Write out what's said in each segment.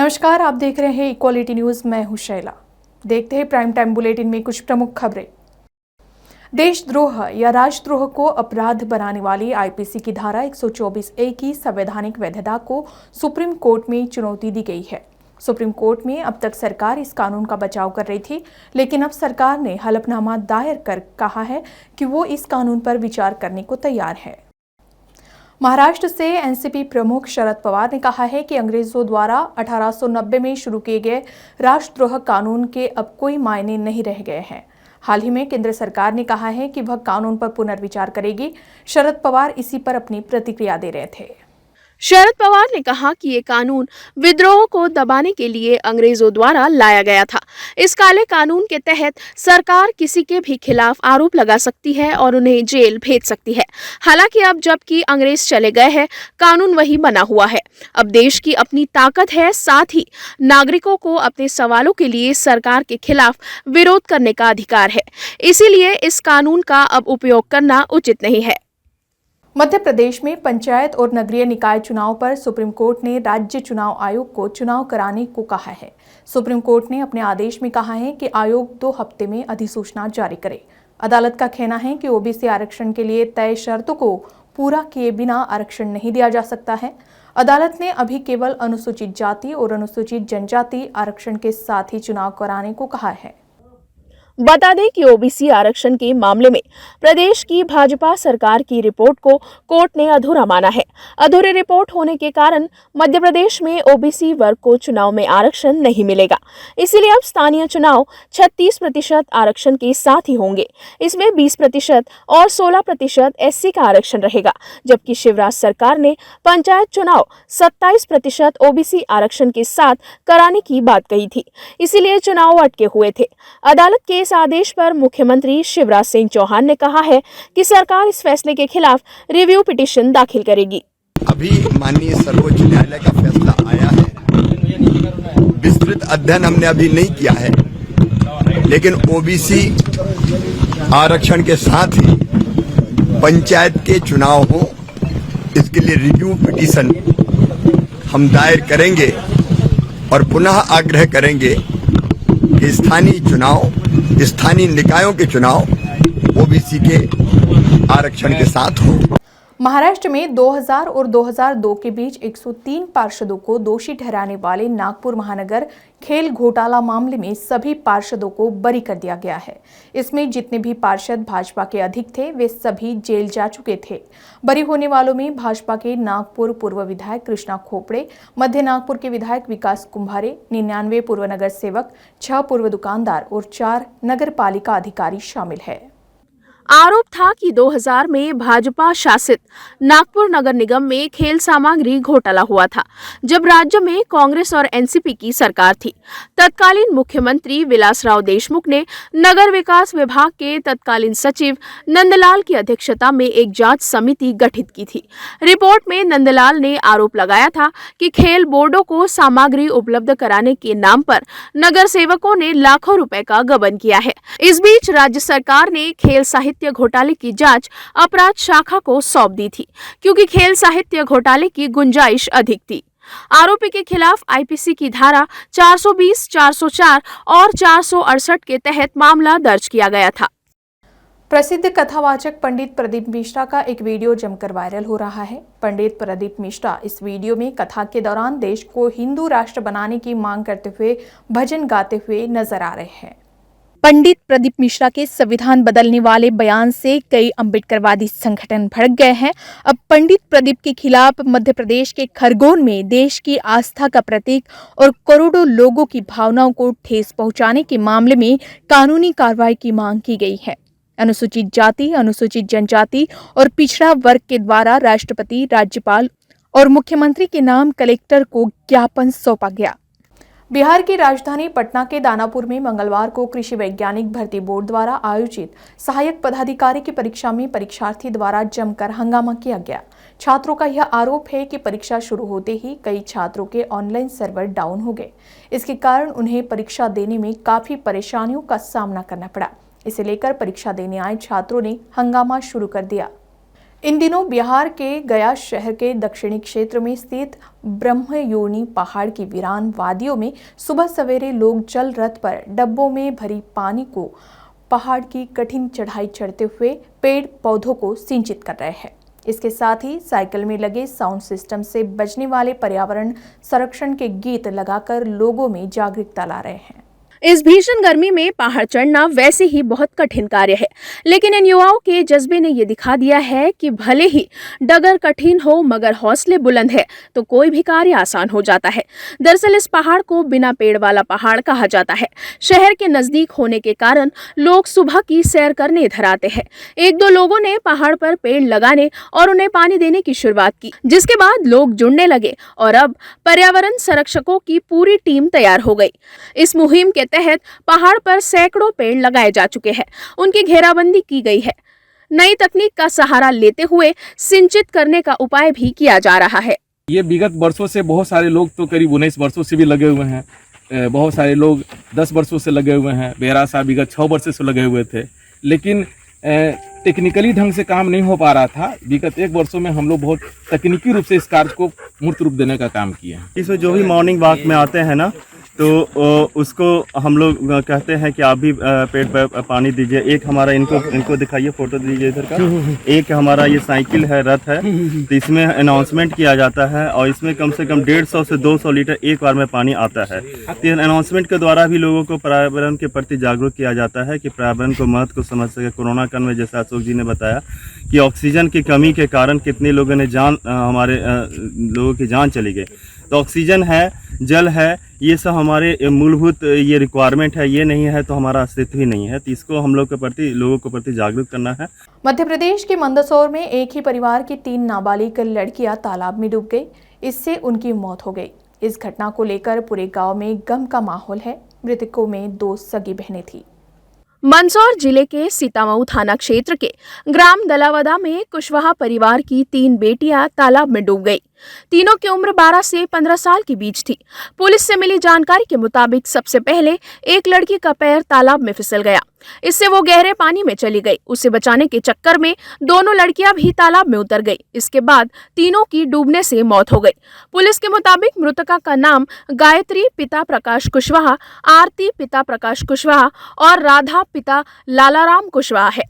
नमस्कार, आप देख रहे हैं इक्वालिटी न्यूज। मैं हूं शैला। देखते हैं प्राइम टाइम बुलेटिन में कुछ प्रमुख खबरें। देशद्रोह या राष्ट्रद्रोह को अपराध बनाने वाली आईपीसी की धारा 124A की संवैधानिक वैधता को सुप्रीम कोर्ट में चुनौती दी गई है। सुप्रीम कोर्ट में अब तक सरकार इस कानून का बचाव कर रही थी, लेकिन अब सरकार ने हलफनामा दायर कर कहा है कि वो इस कानून पर विचार करने को तैयार है। महाराष्ट्र से एनसीपी प्रमुख शरद पवार ने कहा है कि अंग्रेजों द्वारा 1890 में शुरू किए गए राष्ट्रद्रोह कानून के अब कोई मायने नहीं रह गए हैं। हाल ही में केंद्र सरकार ने कहा है कि वह कानून पर पुनर्विचार करेगी। शरद पवार इसी पर अपनी प्रतिक्रिया दे रहे थे। शरद पवार ने कहा कि ये कानून विद्रोह को दबाने के लिए अंग्रेजों द्वारा लाया गया था। इस काले कानून के तहत सरकार किसी के भी खिलाफ आरोप लगा सकती है और उन्हें जेल भेज सकती है। हालांकि अब जबकि अंग्रेज चले गए हैं, कानून वही बना हुआ है। अब देश की अपनी ताकत है, साथ ही नागरिकों को अपने सवालों के लिए सरकार के खिलाफ विरोध करने का अधिकार है। इसीलिए इस कानून का अब उपयोग करना उचित नहीं है। मध्य प्रदेश में पंचायत और नगरीय निकाय चुनाव पर सुप्रीम कोर्ट ने राज्य चुनाव आयोग को चुनाव कराने को कहा है। सुप्रीम कोर्ट ने अपने आदेश में कहा है कि आयोग 2 हफ्ते में अधिसूचना जारी करे। अदालत का कहना है कि ओबीसी आरक्षण के लिए तय शर्तों को पूरा किए बिना आरक्षण नहीं दिया जा सकता है। अदालत ने अभी केवल अनुसूचित जाति और अनुसूचित जनजाति आरक्षण के साथ ही चुनाव कराने को कहा है। बता दें कि ओबीसी आरक्षण के मामले में प्रदेश की भाजपा सरकार की रिपोर्ट को कोर्ट ने अधूरा माना है। अधूरी रिपोर्ट होने के कारण मध्य प्रदेश में ओबीसी वर्ग को चुनाव में आरक्षण नहीं मिलेगा। इसीलिए अब स्थानीय चुनाव 36% आरक्षण के साथ ही होंगे। इसमें 20% और 16% एससी का आरक्षण रहेगा, जबकि शिवराज सरकार ने पंचायत चुनाव 27% ओबीसी आरक्षण के साथ कराने की बात कही थी। इसीलिए चुनाव अटके हुए थे। अदालत के इस आदेश पर मुख्यमंत्री शिवराज सिंह चौहान ने कहा है कि सरकार इस फैसले के खिलाफ रिव्यू पिटीशन दाखिल करेगी। अभी माननीय सर्वोच्च न्यायालय का फैसला आया है। विस्तृत अध्ययन हमने अभी नहीं किया है, लेकिन ओबीसी आरक्षण के साथ ही पंचायत के चुनाव हो, इसके लिए रिव्यू पिटीशन हम दायर करेंगे और पुनः आग्रह करेंगे कि स्थानीय निकायों के चुनाव ओबीसी के आरक्षण के साथ हो। महाराष्ट्र में 2000 और 2002 के बीच 103 पार्षदों को दोषी ठहराने वाले नागपुर महानगर खेल घोटाला मामले में सभी पार्षदों को बरी कर दिया गया है। इसमें जितने भी पार्षद भाजपा के अधिक थे, वे सभी जेल जा चुके थे। बरी होने वालों में भाजपा के नागपुर पूर्व विधायक कृष्णा खोपड़े, मध्य नागपुर के विधायक विकास कुंभारे, 99 पूर्व नगर सेवक, 6 पूर्व दुकानदार और 4 नगर पालिका अधिकारी शामिल है। आरोप था कि 2000 में भाजपा शासित नागपुर नगर निगम में खेल सामग्री घोटाला हुआ था, जब राज्य में कांग्रेस और एनसीपी की सरकार थी। तत्कालीन मुख्यमंत्री विलासराव देशमुख ने नगर विकास विभाग के तत्कालीन सचिव नंदलाल की अध्यक्षता में एक जांच समिति गठित की थी। रिपोर्ट में नंदलाल ने आरोप लगाया था कि खेल बोर्डों को सामग्री उपलब्ध कराने के नाम पर नगर सेवकों ने लाखों रुपए का गबन किया है। इस बीच राज्य सरकार ने खेल साहित्य घोटाले की जांच अपराध शाखा को सौंप दी थी, क्योंकि खेल साहित्य घोटाले की गुंजाइश अधिक थी। आरोपी के खिलाफ आईपीसी की धारा 420, 404 और 468 के तहत मामला दर्ज किया गया था। प्रसिद्ध कथावाचक पंडित प्रदीप मिश्रा का एक वीडियो जमकर वायरल हो रहा है। पंडित प्रदीप मिश्रा इस वीडियो में कथा के दौरान देश को हिंदू राष्ट्र बनाने की मांग करते हुए भजन गाते हुए नजर आ रहे हैं। पंडित प्रदीप मिश्रा के संविधान बदलने वाले बयान से कई अम्बेडकरवादी संगठन भड़क गए हैं। अब पंडित प्रदीप के खिलाफ मध्य प्रदेश के खरगोन में देश की आस्था का प्रतीक और करोड़ों लोगों की भावनाओं को ठेस पहुंचाने के मामले में कानूनी कार्रवाई की मांग की गई है। अनुसूचित जाति, अनुसूचित जनजाति और पिछड़ा वर्ग के द्वारा राष्ट्रपति, राज्यपाल और मुख्यमंत्री के नाम कलेक्टर को ज्ञापन सौंपा गया। बिहार की राजधानी पटना के दानापुर में मंगलवार को कृषि वैज्ञानिक भर्ती बोर्ड द्वारा आयोजित सहायक पदाधिकारी की परीक्षा में परीक्षार्थी द्वारा जमकर हंगामा किया गया। छात्रों का यह आरोप है कि परीक्षा शुरू होते ही कई छात्रों के ऑनलाइन सर्वर डाउन हो गए। इसके कारण उन्हें परीक्षा देने में काफी परेशानियों का सामना करना पड़ा। इसे लेकर परीक्षा देने आए छात्रों ने हंगामा शुरू कर दिया। इन दिनों बिहार के गया शहर के दक्षिणी क्षेत्र में स्थित ब्रह्मयोनी पहाड़ की वीरान वादियों में सुबह सवेरे लोग जल रथ पर डब्बों में भरी पानी को पहाड़ की कठिन चढ़ाई चढ़ते हुए पेड़ पौधों को सिंचित कर रहे हैं। इसके साथ ही साइकिल में लगे साउंड सिस्टम से बजने वाले पर्यावरण संरक्षण के गीत लगाकर लोगों में जागरूकता ला रहे हैं। इस भीषण गर्मी में पहाड़ चढ़ना वैसे ही बहुत कठिन कार्य है, लेकिन इन युवाओं के जज्बे ने ये दिखा दिया है कि भले ही डगर कठिन हो मगर हौसले बुलंद है तो कोई भी कार्य आसान हो जाता है। दरअसल इस पहाड़ को बिना पेड़ वाला पहाड़ कहा जाता है। शहर के नजदीक होने के कारण लोग सुबह की सैर करने इधर आते हैं। एक दो लोगों ने पहाड़ पर पेड़ लगाने और उन्हें पानी देने की शुरुआत की, जिसके बाद लोग जुड़ने लगे और अब पर्यावरण संरक्षकों की पूरी टीम तैयार हो गई। इस मुहिम के तहत पहाड़ पर सैकड़ों पेड़ लगाए जा चुके हैं, उनकी घेराबंदी की गई है। नई तकनीक का सहारा लेते हुए सिंचित करने का उपाय भी किया जा रहा है। ये विगत वर्षों से बहुत सारे लोग तो करीब 19 वर्षों से भी लगे हुए हैं, बहुत सारे लोग 10 वर्षों से लगे हुए हैं, बेहरा साहब विगत 6 वर्षों से लगे हुए थे, लेकिन टेक्निकली ढंग से काम नहीं हो पा रहा था। विगत 1 वर्षों में हम लोग बहुत तकनीकी रूप से इस कार्य को मूर्त रूप देने का काम किए हैं। इसमें जो भी मॉर्निंग वॉक में आते हैं ना, तो उसको हम लोग कहते हैं कि आप भी पेड़ पर पानी दीजिए। एक हमारा इनको दिखाइए, फोटो दीजिए इधर का। एक हमारा ये साइकिल है, रथ है, तो इसमें अनाउंसमेंट किया जाता है और इसमें कम से कम 150 से 200 लीटर एक बार में पानी आता है। तो अनाउंसमेंट के द्वारा भी लोगों को पर्यावरण के प्रति जागरूक किया जाता है कि पर्यावरण को महत्व को समझ सके। कोरोना काल में जैसा अशोक जी ने बताया कि ऑक्सीजन की कमी के कारण कितने लोगों ने हमारे लोगों की जान चली गई। तो ऑक्सीजन है, जल है, ये सब हमारे मूलभूत ये रिक्वायरमेंट है, ये नहीं है तो हमारा अस्तित्व ही नहीं है। तो इसको हम लोग के लोगों के प्रति जागरूक करना है। मध्य प्रदेश के मंदसौर में एक ही परिवार की 3 नाबालिग लड़कियां तालाब में डूब गई, इससे उनकी मौत हो गई। इस घटना को लेकर पूरे गांव में गम का माहौल है। मृतकों में 2 सगी बहनें थी। मंदसौर जिले के सीतामऊ थाना क्षेत्र के ग्राम दलावदा में कुशवाहा परिवार की 3 बेटियां तालाब में डूब गई। तीनों की उम्र 12 से 15 साल के बीच थी। पुलिस से मिली जानकारी के मुताबिक सबसे पहले एक लड़की का पैर तालाब में फिसल गया, इससे वो गहरे पानी में चली गई। उसे बचाने के चक्कर में दोनों लड़कियां भी तालाब में उतर गई। इसके बाद तीनों की डूबने से मौत हो गई। पुलिस के मुताबिक मृतका का नाम गायत्री पिता प्रकाश कुशवाहा, आरती पिता प्रकाश कुशवाहा और राधा पिता लालाराम कुशवाहा है।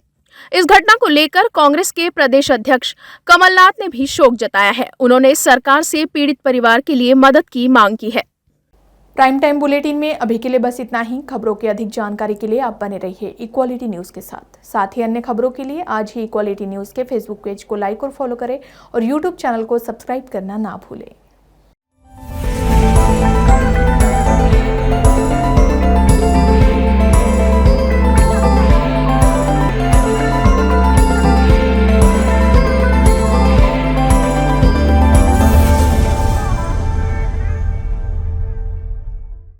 इस घटना को लेकर कांग्रेस के प्रदेश अध्यक्ष कमलनाथ ने भी शोक जताया है। उन्होंने सरकार से पीड़ित परिवार के लिए मदद की मांग की है। प्राइम टाइम बुलेटिन में अभी के लिए बस इतना ही। खबरों की अधिक जानकारी के लिए आप बने रहिए इक्वालिटी न्यूज के साथ ही अन्य खबरों के लिए आज ही इक्वालिटी न्यूज के फेसबुक पेज को लाइक और फॉलो करें और यूट्यूब चैनल को सब्सक्राइब करना ना भूलें।